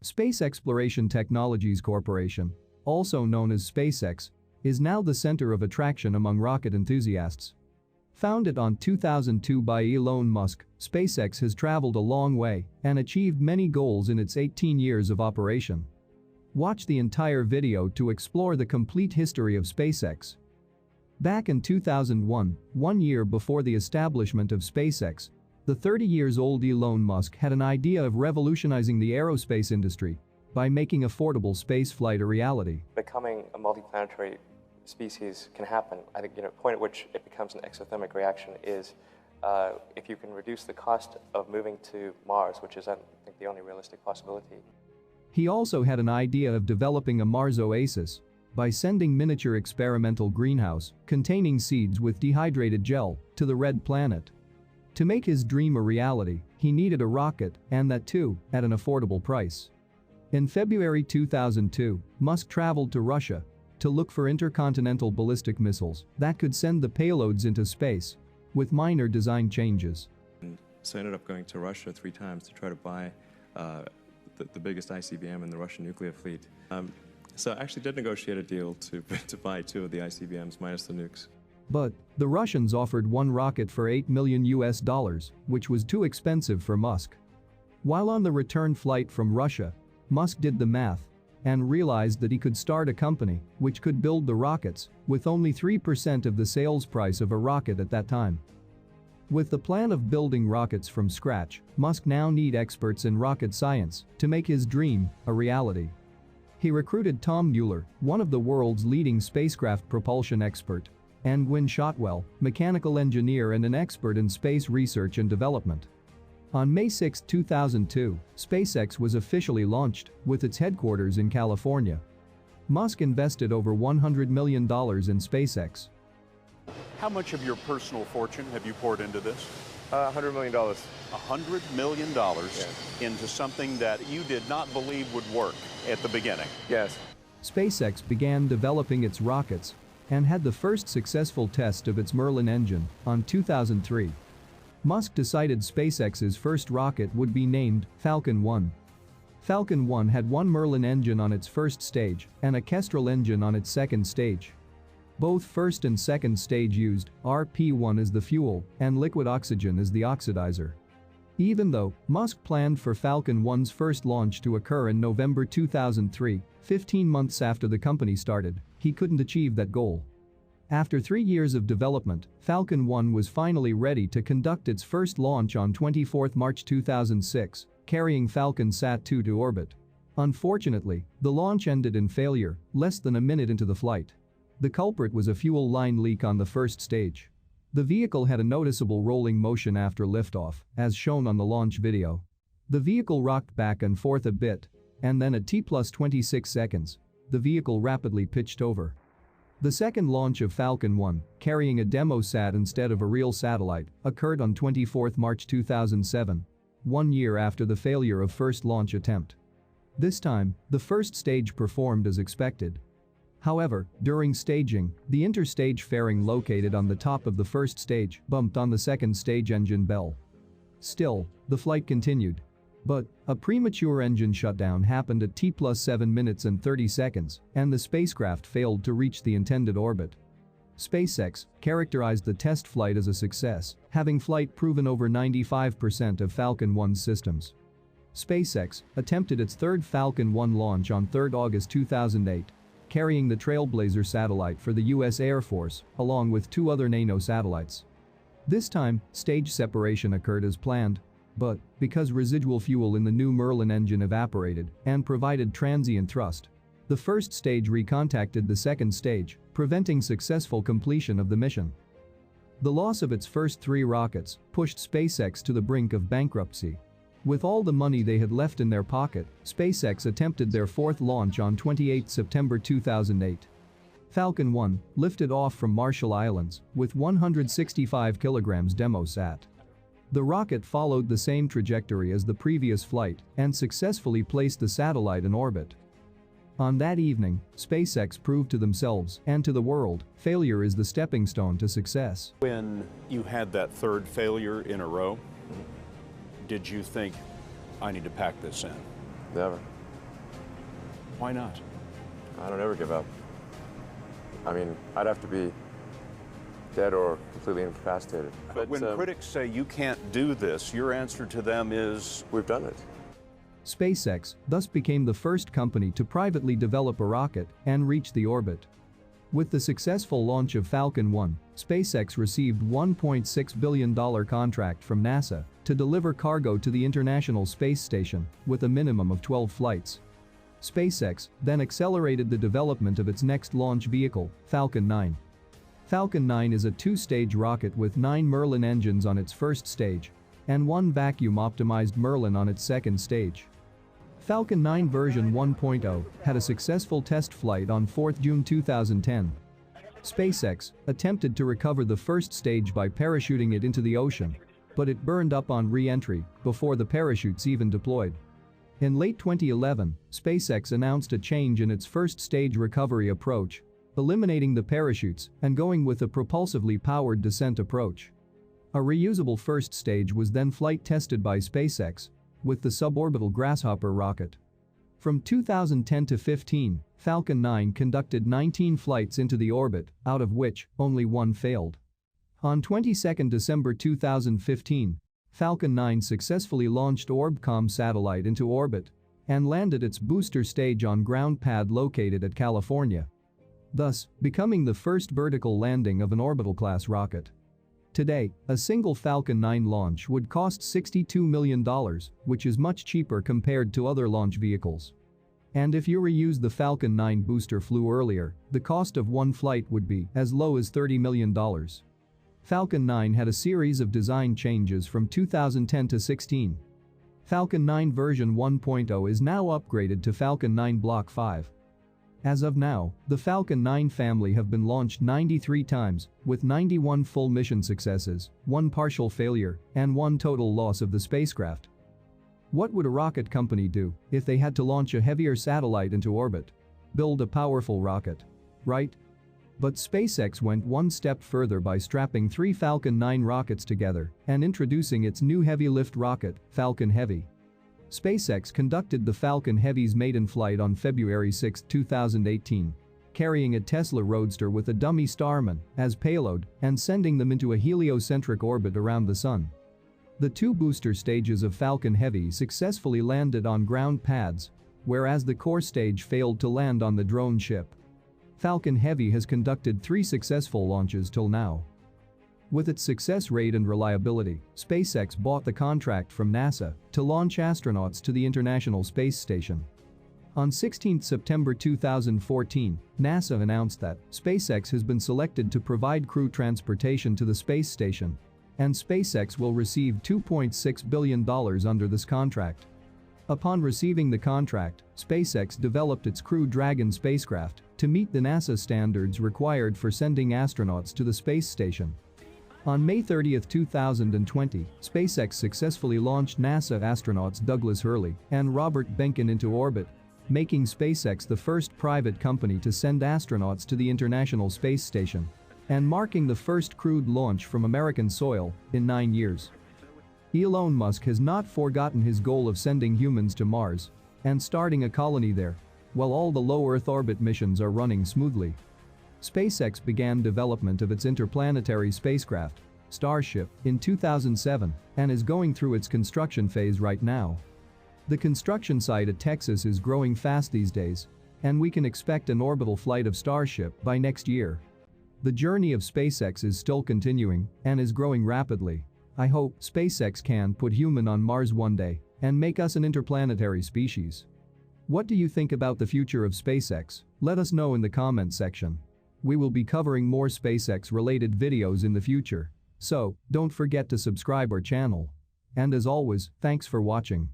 Space Exploration Technologies Corporation, also known as SpaceX, is now the center of attraction among rocket enthusiasts. Founded on 2002 by Elon Musk, SpaceX has traveled a long way and achieved many goals in its 18 years of operation. Watch the entire video to explore the complete history of SpaceX. Back in 2001, 1 year before the establishment of SpaceX, the 30-year-old Elon Musk had an idea of revolutionizing the aerospace industry by making affordable spaceflight a reality. Becoming a multiplanetary species can happen. I think, the point at which it becomes an exothermic reaction is if you can reduce the cost of moving to Mars, which is, I think, the only realistic possibility. He also had an idea of developing a Mars oasis by sending miniature experimental greenhouse containing seeds with dehydrated gel to the red planet. To make his dream a reality, he needed a rocket, and that too, at an affordable price. In February 2002, Musk traveled to Russia to look for intercontinental ballistic missiles that could send the payloads into space, with minor design changes. So I ended up going to Russia 3 times to try to buy the biggest ICBM in the Russian nuclear fleet. So I actually did negotiate a deal to buy 2 of the ICBMs minus the nukes. But the Russians offered one rocket for $8 million, which was too expensive for Musk. While on the return flight from Russia, Musk did the math and realized that he could start a company which could build the rockets with only 3% of the sales price of a rocket at that time. With the plan of building rockets from scratch, Musk now needs experts in rocket science to make his dream a reality. He recruited Tom Mueller, one of the world's leading spacecraft propulsion expert, and Gwynne Shotwell, mechanical engineer and an expert in space research and development. On May 6, 2002, SpaceX was officially launched, with its headquarters in California. Musk invested over $100 million in SpaceX. How much of your personal fortune have you poured into this? $100 million. $100 million into something that you did not believe would work at the beginning. Yes. SpaceX began developing its rockets and had the first successful test of its Merlin engine on 2003. Musk decided SpaceX's first rocket would be named Falcon 1. Falcon 1 had one Merlin engine on its first stage and a Kestrel engine on its second stage. Both first and second stage used RP-1 as the fuel and liquid oxygen as the oxidizer. Even though Musk planned for Falcon 1's first launch to occur in November 2003, 15 months after the company started, he couldn't achieve that goal. After 3 years of development, Falcon 1 was finally ready to conduct its first launch on 24 March 2006, carrying Falcon Sat-2 to orbit. Unfortunately, the launch ended in failure less than a minute into the flight. The culprit was a fuel line leak on the first stage. The vehicle had a noticeable rolling motion after liftoff, as shown on the launch video. The vehicle rocked back and forth a bit, and then at T+26 seconds, the vehicle rapidly pitched over. The second launch of Falcon 1, carrying a demo sat instead of a real satellite, occurred on 24 March 2007, 1 year after the failure of first launch attempt. This time, the first stage performed as expected. However, during staging, the interstage fairing located on the top of the first stage bumped on the second stage engine bell. Still, the flight continued. But a premature engine shutdown happened at T+7 minutes and 30 seconds, and the spacecraft failed to reach the intended orbit. SpaceX characterized the test flight as a success, having flight proven over 95% of Falcon 1's systems. SpaceX attempted its third Falcon 1 launch on 3 August 2008, carrying the Trailblazer satellite for the US Air Force, along with 2 other nano satellites. This time, stage separation occurred as planned. But, because residual fuel in the new Merlin engine evaporated and provided transient thrust, the first stage recontacted the second stage, preventing successful completion of the mission. The loss of its first 3 rockets pushed SpaceX to the brink of bankruptcy. With all the money they had left in their pocket, SpaceX attempted their 4th launch on 28 September 2008. Falcon 1 lifted off from Marshall Islands with 165 kilograms demo sat. The rocket followed the same trajectory as the previous flight and successfully placed the satellite in orbit. On that evening, SpaceX proved to themselves and to the world, failure is the stepping stone to success. When you had that third failure in a row, did you think, I need to pack this in? Never. Why not? I don't ever give up. I mean, I'd have to be dead or completely incapacitated. But when critics say you can't do this, your answer to them is, we've done it. SpaceX thus became the first company to privately develop a rocket and reach the orbit. With the successful launch of Falcon 1, SpaceX received $1.6 billion contract from NASA to deliver cargo to the International Space Station with a minimum of 12 flights. SpaceX then accelerated the development of its next launch vehicle, Falcon 9. Falcon 9 is a two-stage rocket with 9 Merlin engines on its first stage and 1 vacuum-optimized Merlin on its second stage. Falcon 9 version 1.0 had a successful test flight on 4 June 2010. SpaceX attempted to recover the first stage by parachuting it into the ocean, but it burned up on re-entry before the parachutes even deployed. In late 2011, SpaceX announced a change in its first stage recovery approach, eliminating the parachutes and going with a propulsively powered descent approach. A reusable first stage was then flight tested by SpaceX with the suborbital Grasshopper rocket. From 2010 to 15, Falcon 9 conducted 19 flights into the orbit, out of which only 1 failed. On 22 December 2015, Falcon 9 successfully launched Orbcomm satellite into orbit and landed its booster stage on ground pad located at California, thus becoming the first vertical landing of an orbital-class rocket. Today, a single Falcon 9 launch would cost $62 million, which is much cheaper compared to other launch vehicles. And if you reuse the Falcon 9 booster flew earlier, the cost of one flight would be as low as $30 million. Falcon 9 had a series of design changes from 2010 to 16. Falcon 9 version 1.0 is now upgraded to Falcon 9 Block 5. As of now, the Falcon 9 family have been launched 93 times, with 91 full mission successes, 1 partial failure, and 1 total loss of the spacecraft. What would a rocket company do if they had to launch a heavier satellite into orbit? Build a powerful rocket, right? But SpaceX went one step further by strapping 3 Falcon 9 rockets together and introducing its new heavy-lift rocket, Falcon Heavy. SpaceX conducted the Falcon Heavy's maiden flight on February 6, 2018, carrying a Tesla Roadster with a dummy Starman as payload and sending them into a heliocentric orbit around the Sun. The 2 booster stages of Falcon Heavy successfully landed on ground pads, whereas the core stage failed to land on the drone ship. Falcon Heavy has conducted 3 successful launches till now. With its success rate and reliability, SpaceX bought the contract from NASA to launch astronauts to the International Space Station. On 16 September 2014, NASA announced that SpaceX has been selected to provide crew transportation to the space station, and SpaceX will receive $2.6 billion under this contract. Upon receiving the contract, SpaceX developed its Crew Dragon spacecraft to meet the NASA standards required for sending astronauts to the space station. On May 30, 2020, SpaceX successfully launched NASA astronauts Douglas Hurley and Robert Behnken into orbit, making SpaceX the first private company to send astronauts to the International Space Station and marking the first crewed launch from American soil in 9 years. Elon Musk has not forgotten his goal of sending humans to Mars and starting a colony there, while all the low Earth orbit missions are running smoothly. SpaceX began development of its interplanetary spacecraft, Starship, in 2007 and is going through its construction phase right now. The construction site at Texas is growing fast these days, and we can expect an orbital flight of Starship by next year. The journey of SpaceX is still continuing and is growing rapidly. I hope SpaceX can put human on Mars one day and make us an interplanetary species. What do you think about the future of SpaceX? Let us know in the comments section. We will be covering more SpaceX-related videos in the future, so don't forget to subscribe our channel. And as always, thanks for watching.